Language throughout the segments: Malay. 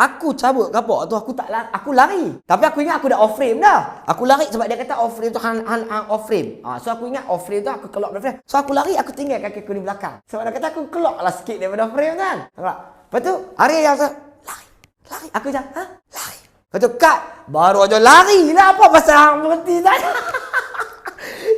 Aku cabut kapok tu, aku tak lari, aku lari. Tapi aku ingat aku dah off frame dah. Aku lari sebab dia kata off frame tu hang off frame. So aku ingat off frame tu aku keluar dari frame. So aku lari, aku tinggal kaki aku di belakang. Sebab dia kata aku keluar lah sikit daripada frame kan. Lepas tu hari yang lari. Aku cakap, lari. Lepas tu cut. Baru aja lari lah, apa pasal hang berhenti tadi.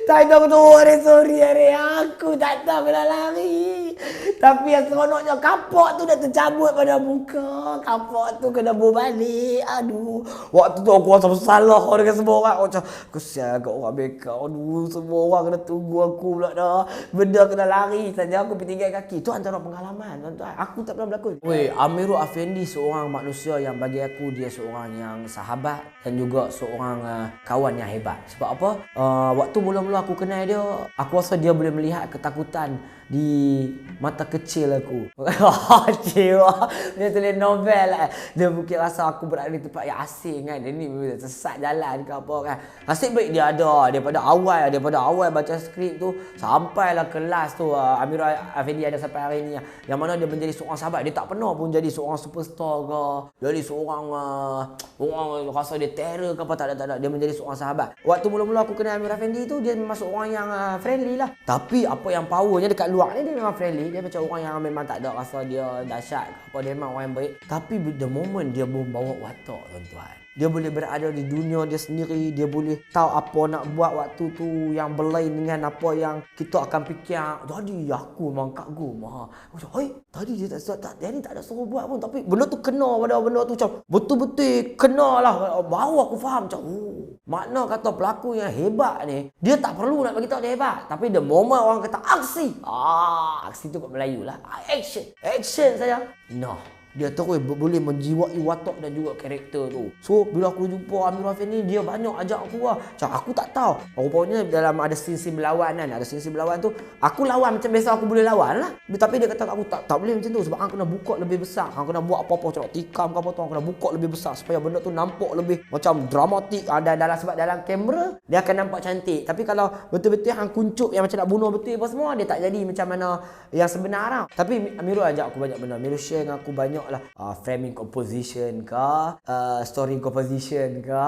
Tak tahu tu sorry hari aku tak tahu bila lari. Tapi yang seronoknya kapok tu dah tercabut pada muka. Kapok tu kena bawa balik. Aduh. Waktu tu aku rasa bersalah dengan semua orang. Aku cakap, kesian kat orang beka. Aduh, semua orang kena tunggu aku pula dah. Benda kena lari saja aku pergi tinggal kaki. Tu antara pengalaman tuan-tuan. Aku tak pernah berlakon. Weh, Amirul Afendi seorang manusia yang bagi aku dia seorang yang sahabat dan juga seorang kawan yang hebat. Sebab apa? Waktu mula-mula aku kenal dia, aku rasa dia boleh melihat ketakutan di mata kecil aku. Cewa. Dia tulis novel lah. Dia mungkin rasa aku berada di tempat yang asing kan. Dia ni sesat jalan ke apa kan. Nasib baik dia ada daripada awal baca skrip tu sampailah kelas tu. Amirul Afendi ada sampai hari ni. Yang mana dia menjadi seorang sahabat. Dia tak pernah pun jadi seorang superstar ke. Jadi seorang orang rasa dia terror ke apa, tak ada. Dia menjadi seorang sahabat. Waktu mula-mula aku kenal Amirul Afendi tu, dia memang seorang yang friendly lah. Tapi apa yang powernya dekat luar ni, dia memang friendly. Dia macam orang yang memang tak ada rasa dia dahsyat apa, dia memang orang yang baik. Tapi the moment dia membawa watak tuan-tuan, dia boleh berada di dunia dia sendiri. Dia boleh tahu apa nak buat waktu tu yang berlain dengan apa yang kita akan fikir. Jadi aku memang kagum. Aku cakap, tadi dia dia ni tak ada suruh buat pun. Tapi benda tu kena pada benda tu macam betul-betul kena lah. Baru aku faham macam, makna kata pelakon yang hebat ni, dia tak perlu nak bagi tahu dia hebat. Tapi the moment orang kata aksi. Aksi tu kat Melayu lah. Action saja. Dia terus boleh menjiwai watak dan juga karakter tu. So bila aku jumpa Amirul Afendi, dia banyak ajak aku lah. Macam aku tak tahu. Rupanya dalam ada scene berlawan kan. Ada scene berlawan tu, aku lawan macam biasa aku boleh lawan lah. Tapi dia kata aku tak boleh macam tu. Sebab hang kena buka lebih besar. Hang kena buat apa-apa macam tikam ke apa tu. Hang kena buka lebih besar supaya benda tu nampak lebih macam dramatik. Sebab dalam kamera dia akan nampak cantik. Tapi kalau betul-betul hang kuncup yang macam nak bunuh betul apa semua, dia tak jadi macam mana yang sebenar lah. Tapi Amirul ajak aku banyak benda. Amirul share dengan aku banyak lah, framing composition ke, story composition ke,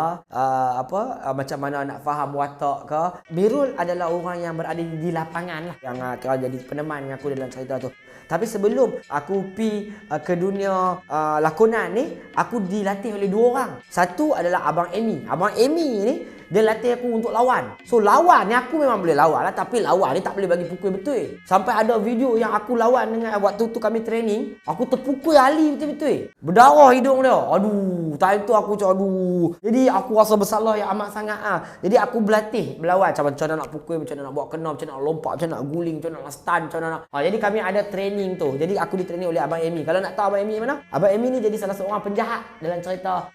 macam mana nak faham watak ke. Mirul adalah orang yang berada di lapangan lah, yang kira jadi peneman dengan aku dalam cerita tu. Tapi sebelum aku pergi ke dunia lakonan ni, aku dilatih oleh dua orang. Satu adalah Abang Amy. Abang Amy ni dia latih aku untuk lawan. So lawan ni aku memang boleh lawan lah, tapi lawan ni tak boleh bagi pukul betul. Sampai ada video yang aku lawan dengan waktu tu kami training, aku terpukul Ali betul-betul. Berdarah hidung dia. Aduh, time tu aku cakap aduh. Jadi aku rasa bersalah yang amat sangat Jadi aku berlatih berlawan macam mana nak pukul, macam mana nak buat kena, macam mana nak lompat, macam mana nak guling, macam mana nak stun, macam mana nak. Jadi kami ada training tu. Jadi aku ditraining oleh Abang Amy. Kalau nak tahu Abang Amy mana? Abang Amy ni jadi salah seorang penjahat dalam cerita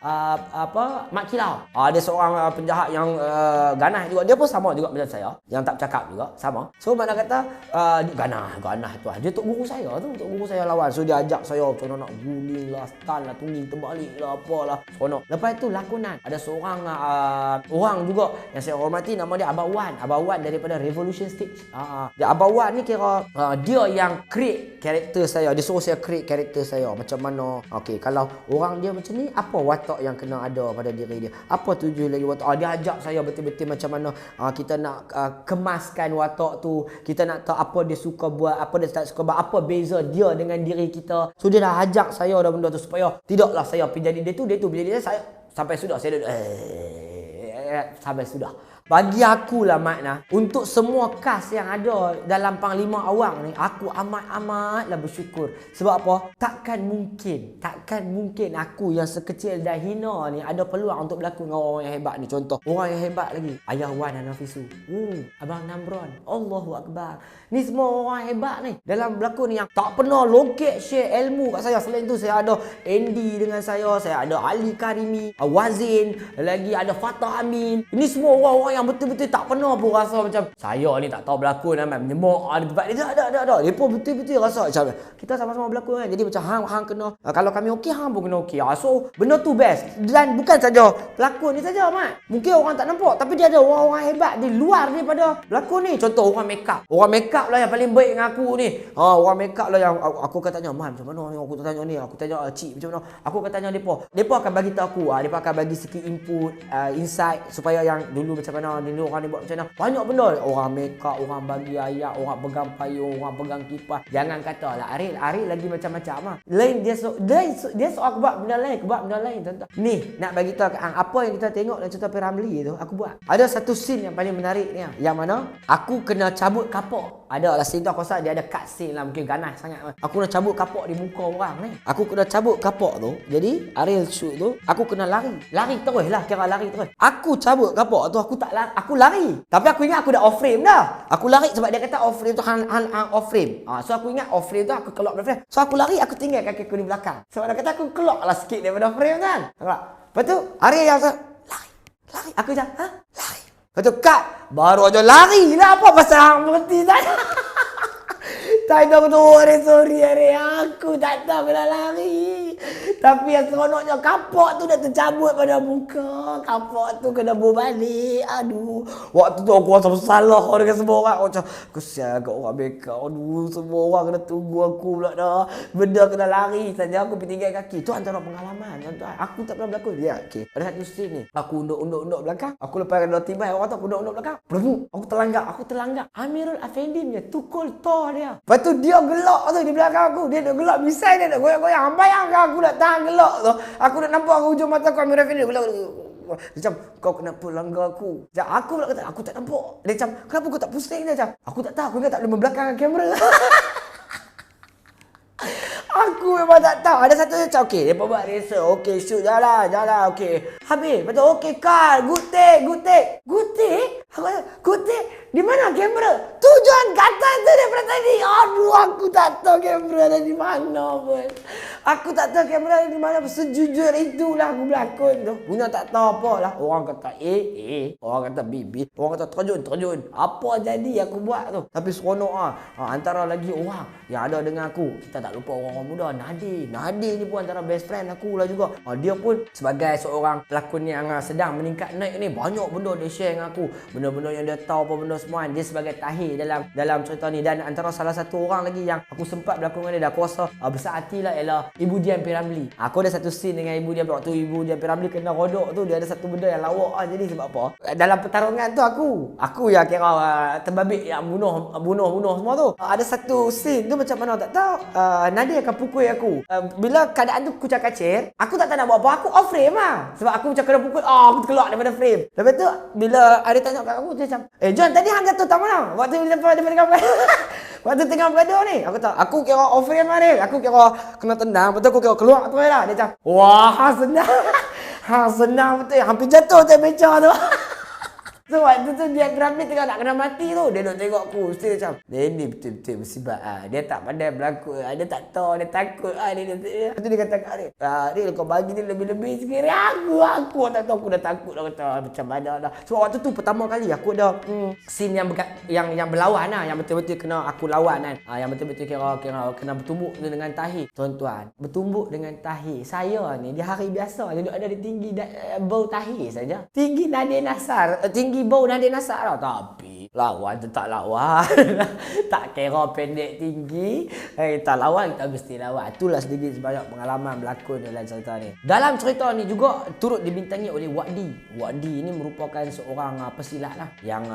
Mak Kilau. Dia seorang penjahat yang ganas juga. Dia pun sama juga macam saya, yang tak bercakap juga sama. So mana kata ganas tu. Dia tok guru saya tu, tok guru saya lawan. So dia ajak saya macam mana nak guling lah, stun lah, tunggu terbalik lah, apalah. Seronok. Lepas tu lakonan. Ada seorang orang juga yang saya hormati, nama dia Abang Wan. Abang Wan daripada Revolution Stage. Abang Wan ni kira dia yang create karakter saya. Dia suruh saya create karakter saya. Macam mana, kalau orang dia macam ni, apa watak yang kena ada pada diri dia, apa tujuan lagi watak. Dia ajak saya betul-betul macam mana kita nak kemaskan watak tu. Kita nak tahu apa dia suka buat, apa dia tak suka buat, apa beza dia dengan diri kita. So dia dah ajak saya dah benda tu supaya tidaklah saya pergi jadi dia tu. Bila dia saya sampai sudah saya sampai sudah. Bagi aku lah makna, untuk semua cast yang ada dalam Panglima Awang ni, aku amat-amatlah bersyukur. Sebab apa? Takkan mungkin aku yang sekecil dan hina ni ada peluang untuk berlakon dengan orang yang hebat ni. Contoh, orang yang hebat lagi, Ayah Wan Hanafisu, Abang Namron, Allahu Akbar. Ni semua orang hebat ni dalam berlakon ni yang tak pernah loket share ilmu kat saya. Selain tu saya ada Andy dengan saya ada Ali Karimi, Wazin, lagi ada Fatah Amin. Ini semua orang-orang yang yang betul-betul tak pernah pun rasa macam saya ni tak tahu berlakon menyemak di tempat ni. Tak. Depa betul-betul rasa macam kita sama-sama berlakon kan. Jadi macam hang kena kalau kami okey hang pun kena okey. So benda tu best. Dan bukan saja pelakon ni saja Mat. Mungkin orang tak nampak tapi dia ada orang-orang hebat di luar daripada pelakon ni. Contoh orang make up. Orang make up lah yang paling baik dengan aku ni. Orang make up lah yang aku akan tanya, "Man, macam mana ni?" Aku tanya ni, aku tanya cik macam mana. Aku akan tanya depa. Depa akan bagi tahu aku, depa akan bagi sikit input, insight supaya yang dulu macam mana, dulu orang ni buat macam mana. Banyak benda. Orang make up, orang bagi ayat, orang pegang payung, orang pegang kipas. Jangan kata lah Aril lagi macam-macam lah. Lain dia soal buat benda lain, buat benda lain tuan-tuan. Ni nak bagi tahu apa yang kita tengok dalam cerita P.Ramlee tu aku buat. Ada satu scene yang paling menarik ni, yang mana aku kena cabut kapok. Ada lah scene tu aku rasa dia ada cut scene lah, mungkin ganas sangat. Aku kena cabut kapok di muka orang ni. Aku kena cabut kapok tu. Jadi Ariel shoot tu aku kena lari terus lah, kira lari terus. Aku cabut kapok tu aku lari. Tapi aku ingat aku dah off frame dah. Aku lari sebab dia kata off frame tu hang off frame. So aku ingat off frame tu aku keluar dari frame. So aku lari, aku tinggal kaki aku di belakang. Sebab dia kata aku keluar lah sikit daripada frame kan. Lepas tu Ariel yang lari. Aku macam lari. Lepas tu cut. Baru aja lari lah, apa pasal hang berhenti tadi. Tak tahu tu sorry aku tak tahu kena lari. Tapi yang seronoknya kapok tu dah tercabut pada muka. Kapok tu kena bawa balik. Aduh. Waktu tu aku rasa bersalah dengan semua orang. Aku macam kesian kat orang makeup. Aduh, semua orang kena tunggu aku pula dah. Benda kena lari saja aku pergi tinggal kaki. Tu antara pengalaman tuan-tuan. Aku tak pernah berlakon. Ya, okey. Ada satu scene ni. Aku unduk belakang. Aku lepas kena tibai orang tu aku unduk belakang. Aku terlanggak. Amirul Afendim dia tukul Thor dia. Lepas tu dia gelak tu di belakang aku. Dia gelak misai dia nak goyang-goyang. Bayangkan aku nak tahan gelak tu. Aku nak nampak aku hujung mata aku Amirul Afendim gelak. Dia macam, kau kenapa langgar aku? Macam, aku pula kata, aku tak nampak. Dia macam, kenapa kau tak pusing? Dia macam, aku tak tahu. Aku ingat tak boleh membelakangkan kamera. Aku memang tak tahu. Ada satu macam, okey, dia buat rehearsal. Okey, shoot, jalan, okey. Habis, lepas tu, okey, cut, good take. Good take? Aku kata, good take? Di mana kamera? Tujuan kata tu daripada tadi. Aduh, aku tak tahu kamera ada di mana pun. Aku tak tahu kamera ada di mana. Sejujur itulah aku berlakon tu. Punya tak tahu apa lah. Orang kata A. Orang kata B. Orang kata terjun. Apa jadi aku buat tu. Tapi seronok lah. Antara lagi orang yang ada dengan aku. Kita tak lupa orang muda. Nadir ni pun antara best friend aku lah juga. Dia pun sebagai seorang pelakon yang sedang meningkat naik ni. Banyak benda dia share dengan aku. Benda-benda yang dia tahu apa benda semua. Dia sebagai tahir dalam cerita ni. Dan antara salah satu orang lagi yang aku sempat berlakon dengan dia. Aku rasa besar hati lah ialah Ibu Dian P.Ramlee. Aku ada satu scene dengan Ibu Dian. Waktu Ibu Dian P.Ramlee kena rodok tu. Dia ada satu benda yang lawak lah. Jadi sebab apa? Dalam pertarungan tu aku yang kira terbabit yang bunuh semua tu. Ada satu scene tu macam mana tak tahu. Nadia akan pukul aku. Bila keadaan tu kucak kacir, aku tak tahu nak buat apa. Aku off frame lah. Sebab aku macam kena pukul. Aku keluar daripada frame. Lepas tu bila ada tanya kat aku, dia macam, John, tadi hang jatuh tak mana? Waktu Waktu tengah bergaduh ni. Aku tahu. Aku kira off frame lah ni. Aku kira kena tendang. Lepas tu aku kira keluar tu lah. Dia macam, wah, senang betul. Hampir jatuh tu meja tu. So waktu tu dia P.Ramlee tengah nak kena mati tu. Dia nak tengok aku. Mesti dia macam, dia ni betul-betul musibah. Dia tak pandai berlakon. Dia tak tahu. Dia takut. Lepas tu dia kata kat Ariel, kau bagi ni lebih-lebih sikit. Aku tak tahu. Aku dah takut dah. Kata macam mana dah. So waktu tu pertama kali aku ada scene yang berlawan lah. Yang betul-betul kena aku lawan kan. Yang betul-betul kena bertumbuk dengan tahi. Tuan-tuan, bertumbuk dengan tahi. Saya ni di hari biasa duduk ada di tinggi bau tahi saja. Tinggi Nadir Nasar. Tinggi bau Nadir Nasar lah. Tapi lawan tu tak lawan. Tak kira pendek tinggi. Tak lawan, kita mesti lawan. Itulah sedikit sebanyak pengalaman berlakon dalam cerita ni. Dalam cerita ni juga turut dibintangi oleh Wadi ini merupakan seorang pesilat lah. Yang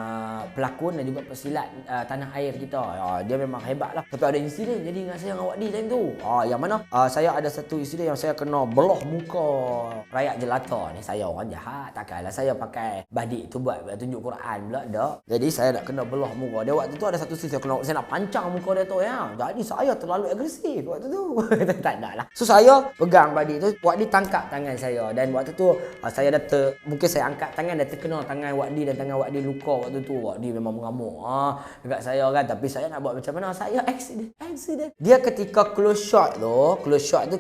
pelakon dan juga pesilat tanah air kita. Dia memang hebat lah. Tapi ada insiden jadi dengan saya dengan Wadi time tu. Yang mana saya ada satu insiden yang saya kena belah muka rakyat jelata ni. Saya orang jahat. Takkanlah saya pakai badik tu buat tunjuk Quran pula. Tak. Jadi saya saya nak kena belah muka dia. Waktu tu ada satu scene saya nak pancang muka dia tu ya. Jadi saya terlalu agresif waktu tu. Tak ada lah. So saya pegang Wadi tu, Wadi tangkap tangan saya dan waktu tu saya dah mungkin saya angkat tangan dah terkena tangan Wadi dan tangan Wadi luka waktu tu. Wadi memang mengamuk dekat saya kan, tapi saya nak buat macam mana? Saya accident. Dia ketika close shot tu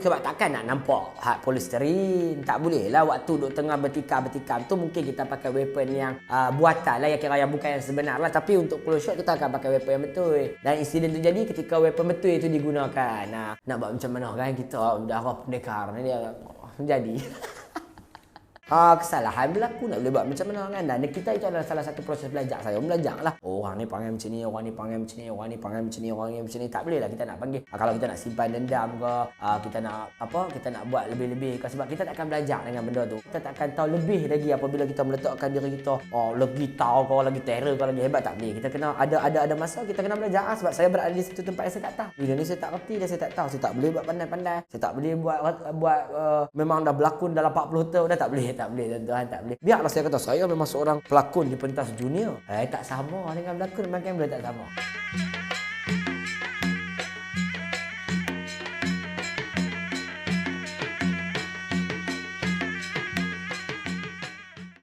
sebab takkan nak nampak polisterin. Tak boleh lah waktu duk tengah bertikam tu mungkin kita pakai weapon yang buatan lah, yang kira yang bukan yang sebenar lah. Tapi untuk close shot kita akan pakai weapon yang betul. Dan insiden tu jadi ketika weapon betul itu digunakan. Nak buat macam mana kan, kita darah pendekar ni dia jadi. Kesalahan berlaku, nak boleh buat macam mana kan. Dan kita itu adalah salah satu proses belajar saya. Belajar lah. Orang ni panggil macam ni, orang ni panggil macam ni, orang ni panggil macam ni, orang ni macam ni. Tak boleh lah kita nak panggil. Kalau kita nak simpan dendam ke, kita nak kita nak buat lebih-lebih ke, sebab kita tak akan belajar dengan benda tu. Kita tak akan tahu lebih lagi apabila kita meletakkan diri kita lagi tahu ke, lagi terror ke, lagi hebat. Tak boleh. Kita kena ada masa kita kena belajar sebab saya berada di satu tempat yang saya tak tahu. Bila ni saya tak kerti dan saya tak tahu. Saya tak boleh buat pandai-pandai. Saya tak boleh buat memang dah berlakon dalam 40 tahun dah tak boleh tuan-tuan, tak boleh. Biarlah saya kata saya memang seorang pelakon di pentas dunia. Tak sama dengan berlakon, memang tak sama.